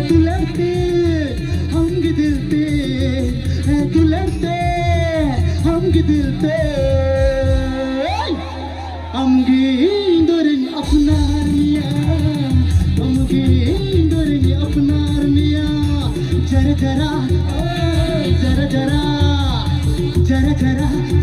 तू लड़ते हम दिलते तू लड़ते हम दिलते Amgindoreng apnarnya Amgindoreng apnarnya Jara jara Jara jara Jara jara